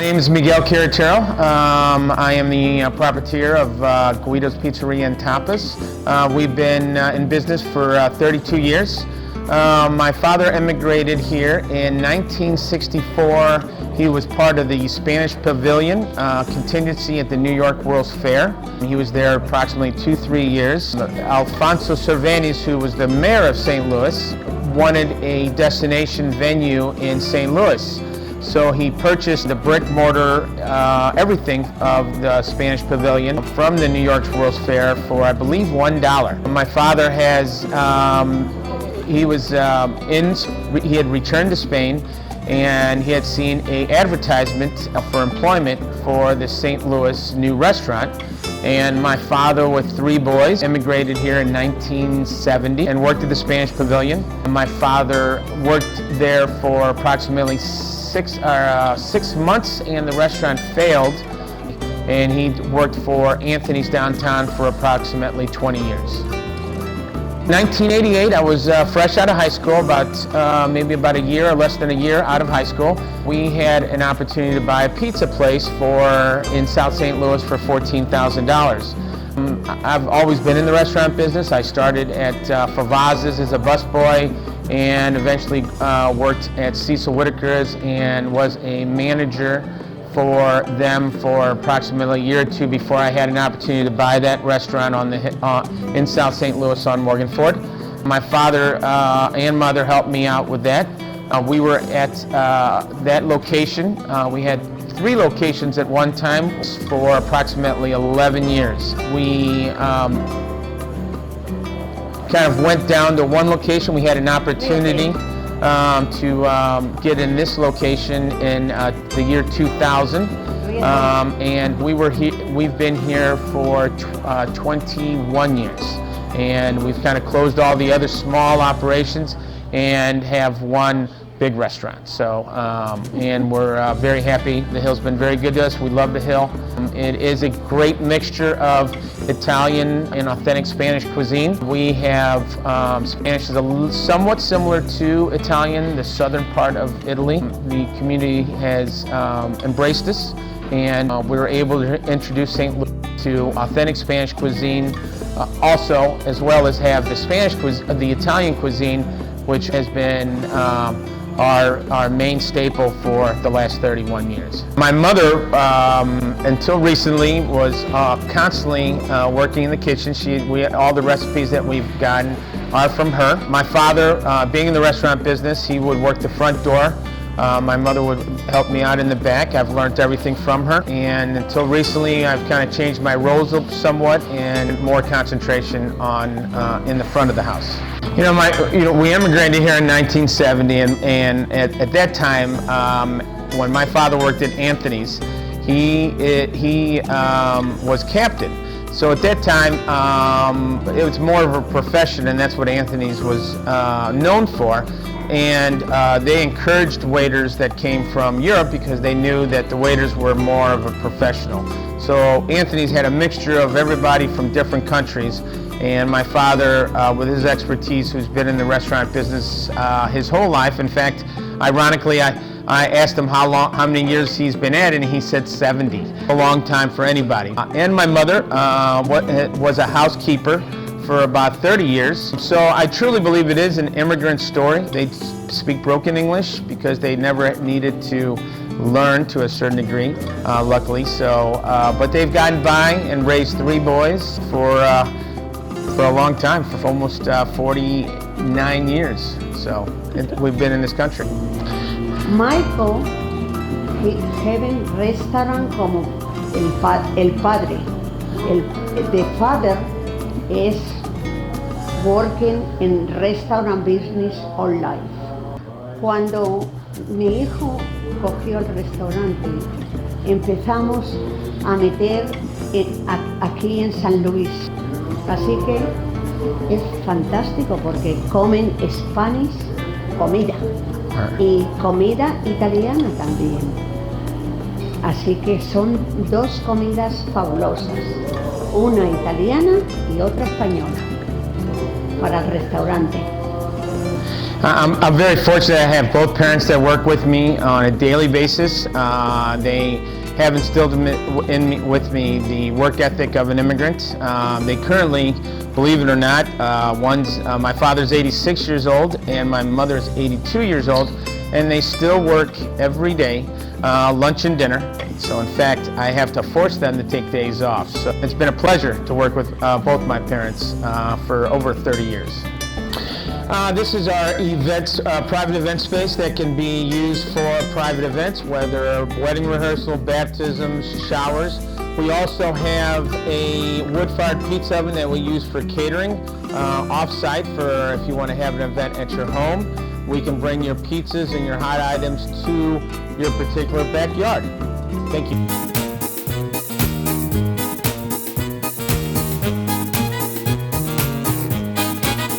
name is Miguel Carretero. I am the profiteer of Guido's Pizzeria and Tapas. We've been in business for 32 years. My father immigrated here in 1964. He was part of the Spanish Pavilion contingency at the New York World's Fair. He was there approximately 2-3 years. Alfonso Cervantes, who was the mayor of St. Louis, wanted a destination venue in St. Louis. So he purchased the brick mortar, everything of the Spanish Pavilion from the New York World's Fair for, I believe, $1. My father has, he had returned to Spain, and he had seen an advertisement for employment for the St. Louis new restaurant. And my father, with 3 boys, immigrated here in 1970 and worked at the Spanish Pavilion. My father worked there for approximately 6 months, and the restaurant failed. And he worked for Anthony's downtown for approximately 20 years. 1988, I was fresh out of high school, maybe about a year or less than a year out of high school. We had an opportunity to buy a pizza place in South St. Louis for $14,000. I've always been in the restaurant business. I started at Favaz's as a busboy and eventually worked at Cecil Whitaker's and was a manager for them for approximately a year or 2 before I had an opportunity to buy that restaurant in South St. Louis on Morgan Ford. My father and mother helped me out with that. We were at that location. We had 3 locations at one time for approximately 11 years. We kind of went down to one location. We had an opportunity to get in this location in the year 2000, and we've been here for 21 years, and we've kind of closed all the other small operations and have one big restaurant. So, and we're very happy. The Hill's been very good to us. We love the Hill. It is a great mixture of Italian and authentic Spanish cuisine. We have Spanish is somewhat similar to Italian, the southern part of Italy. The community has embraced us, and we were able to introduce St. Louis to authentic Spanish cuisine, also as well as have the Italian cuisine, which has been our main staple for the last 31 years. My mother, until recently, was constantly working in the kitchen. All the recipes that we've gotten are from her. My father, being in the restaurant business, he would work the front door. My mother would help me out in the back. I've learned everything from her, and until recently I've kind of changed my roles somewhat and more concentration on in the front of the house. We immigrated here in 1970, and at that time, when my father worked at Anthony's, he was captain. So at that time, it was more of a profession, and that's what Anthony's was known for. And they encouraged waiters that came from Europe because they knew that the waiters were more of a professional. So Anthony's had a mixture of everybody from different countries. And my father, with his expertise, who's been in the restaurant business his whole life. In fact, ironically, I asked him how many years he's been at it, and he said 70. A long time for anybody. And my mother was a housekeeper for about 30 years. So I truly believe it is an immigrant story. They speak broken English because they never needed to learn to a certain degree, luckily. So, but they've gotten by and raised 3 boys for a long time, for almost 49 years. So we've been in this country. Michael, he have a restaurant como el padre. The father is working in restaurant business all life. Cuando mi hijo cogió el restaurante, empezamos a meter aquí en San Luis. Así que es fantástico porque comen Spanish comida y comida italiana también. Así que son 2 comidas fabulosas, una italiana y otra española para el restaurante. I'm very fortunate I have both parents that work with me on a daily basis. They have instilled with me the work ethic of an immigrant. They currently, believe it or not, my father's 86 years old and my mother's 82 years old, and they still work every day, lunch and dinner. So in fact, I have to force them to take days off. So it's been a pleasure to work with both my parents for over 30 years. This is our private event space that can be used for private events, whether wedding rehearsal, baptisms, showers. We also have a wood-fired pizza oven that we use for catering off-site for if you want to have an event at your home. We can bring your pizzas and your hot items to your particular backyard. Thank you.